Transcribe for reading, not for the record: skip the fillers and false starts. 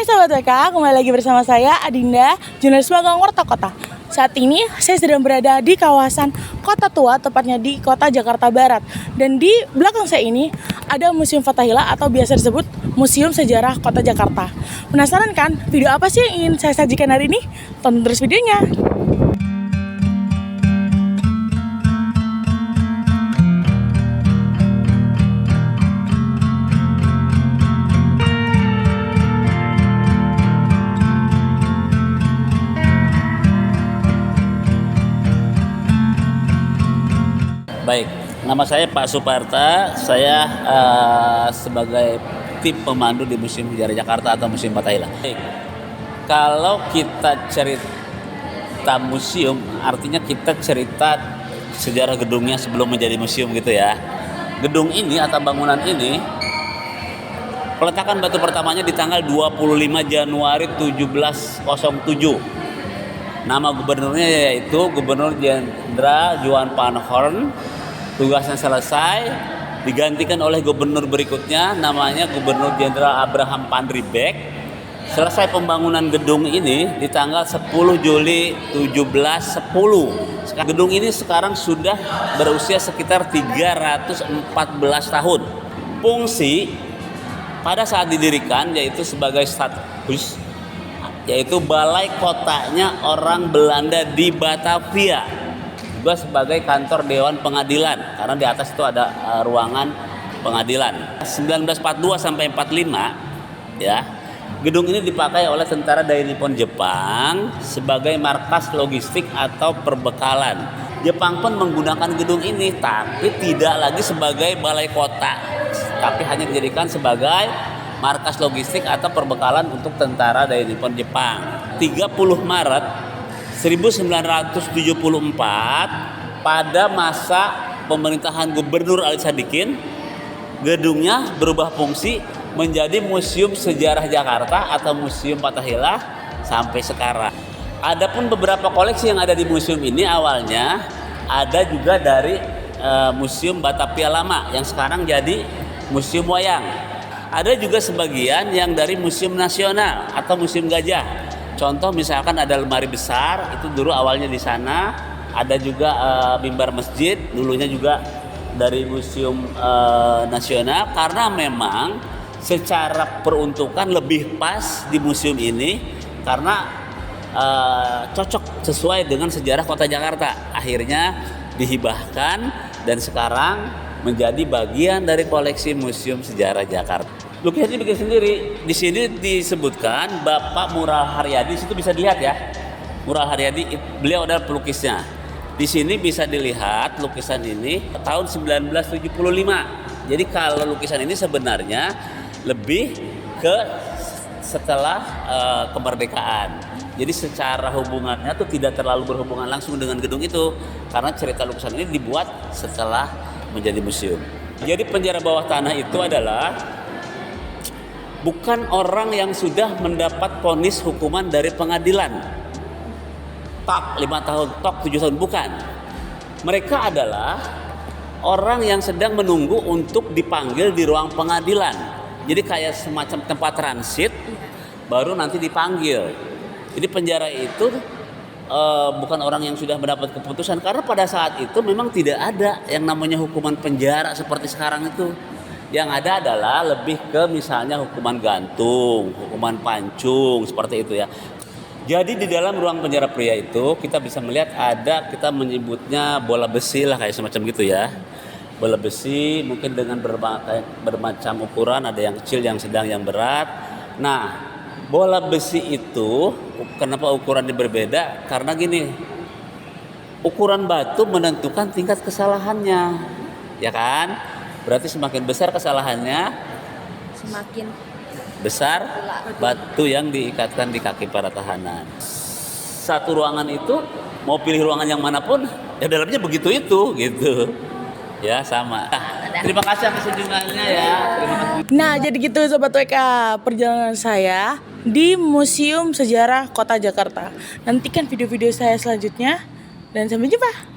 Sobat WK, kembali lagi bersama saya Adinda, jurnalis magang Warta Kota. Saat ini saya sedang berada di kawasan Kota Tua, tepatnya di Kota Jakarta Barat. Dan di belakang saya ini ada Museum Fathahillah atau biasa disebut Museum Sejarah Kota Jakarta. Penasaran kan video apa sih yang ingin saya sajikan hari ini? Tonton terus videonya. Baik, nama saya Pak Suparta. Saya sebagai tim pemandu di Museum Sejarah Jakarta atau Museum Fathahillah. Baik, kalau kita cerita museum, artinya kita cerita sejarah gedungnya sebelum menjadi museum gitu ya. Gedung ini atau bangunan ini, peletakan batu pertamanya di tanggal 25 Januari 1707. Nama gubernurnya yaitu Gubernur Jenderal Johan van Horn. Tugasnya selesai, digantikan oleh gubernur berikutnya, namanya Gubernur Jenderal Abraham van Riebeeck. Selesai pembangunan gedung ini di tanggal 10 Juli 1710. Gedung ini sekarang sudah berusia sekitar 314 tahun. Fungsi pada saat didirikan yaitu sebagai status, yaitu balai kotanya orang Belanda di Batavia, juga sebagai kantor Dewan Pengadilan karena di atas itu ada ruangan pengadilan. 1942 sampai 45 ya. Gedung ini dipakai oleh tentara Dai Nippon Jepang sebagai markas logistik atau perbekalan. Jepang pun menggunakan gedung ini tapi tidak lagi sebagai balai kota, tapi hanya dijadikan sebagai markas logistik atau perbekalan untuk tentara Dai Nippon Jepang. 30 Maret 1974 pada masa pemerintahan Gubernur Ali Sadikin, gedungnya berubah fungsi menjadi Museum Sejarah Jakarta atau Museum Fathahillah sampai sekarang. Adapun beberapa koleksi yang ada di museum ini awalnya ada juga dari Museum Batavia Lama yang sekarang jadi Museum Wayang. Ada juga sebagian yang dari Museum Nasional atau Museum Gajah. Contoh misalkan ada lemari besar, itu dulu awalnya di sana. Ada juga mimbar masjid, dulunya juga dari Museum Nasional. Karena memang secara peruntukan lebih pas di museum ini karena cocok sesuai dengan sejarah Kota Jakarta. Akhirnya dihibahkan dan sekarang menjadi bagian dari koleksi Museum Sejarah Jakarta. Lukisannya bikin sendiri. Di sini disebutkan Bapak Mural Haryadi. Situ bisa dilihat ya. Mural Haryadi, beliau adalah pelukisnya. Di sini bisa dilihat lukisan ini tahun 1975. Jadi kalau lukisan ini sebenarnya lebih ke setelah kemerdekaan. Jadi secara hubungannya tuh tidak terlalu berhubungan langsung dengan gedung itu karena cerita lukisan ini dibuat setelah menjadi museum. Jadi penjara bawah tanah itu adalah bukan orang yang sudah mendapat vonis hukuman dari pengadilan. Tok 5 tahun, tok 7 tahun, bukan. Mereka adalah orang yang sedang menunggu untuk dipanggil di ruang pengadilan. Jadi kayak semacam tempat transit baru nanti dipanggil. Jadi penjara itu bukan orang yang sudah mendapat keputusan karena pada saat itu memang tidak ada yang namanya hukuman penjara seperti sekarang itu. Yang ada adalah lebih ke misalnya hukuman gantung, hukuman pancung, seperti itu ya. Jadi di dalam ruang penjara pria itu kita bisa melihat ada, kita menyebutnya bola besi lah kayak semacam gitu ya. Bola besi mungkin dengan bermacam ukuran, ada yang kecil, yang sedang, yang berat. Nah, bola besi itu kenapa ukurannya berbeda? Karena gini, ukuran batu menentukan tingkat kesalahannya, ya kan? Berarti semakin besar kesalahannya, semakin besar batu yang diikatkan di kaki para tahanan. Satu ruangan itu mau pilih ruangan yang manapun, ya dalamnya begitu itu, gitu. Ya sama. Terima kasih atas kunjungannya ya. Terima kasih. Nah, jadi gitu Sobat WK, perjalanan saya di Museum Sejarah Kota Jakarta. Nantikan video-video saya selanjutnya dan sampai jumpa.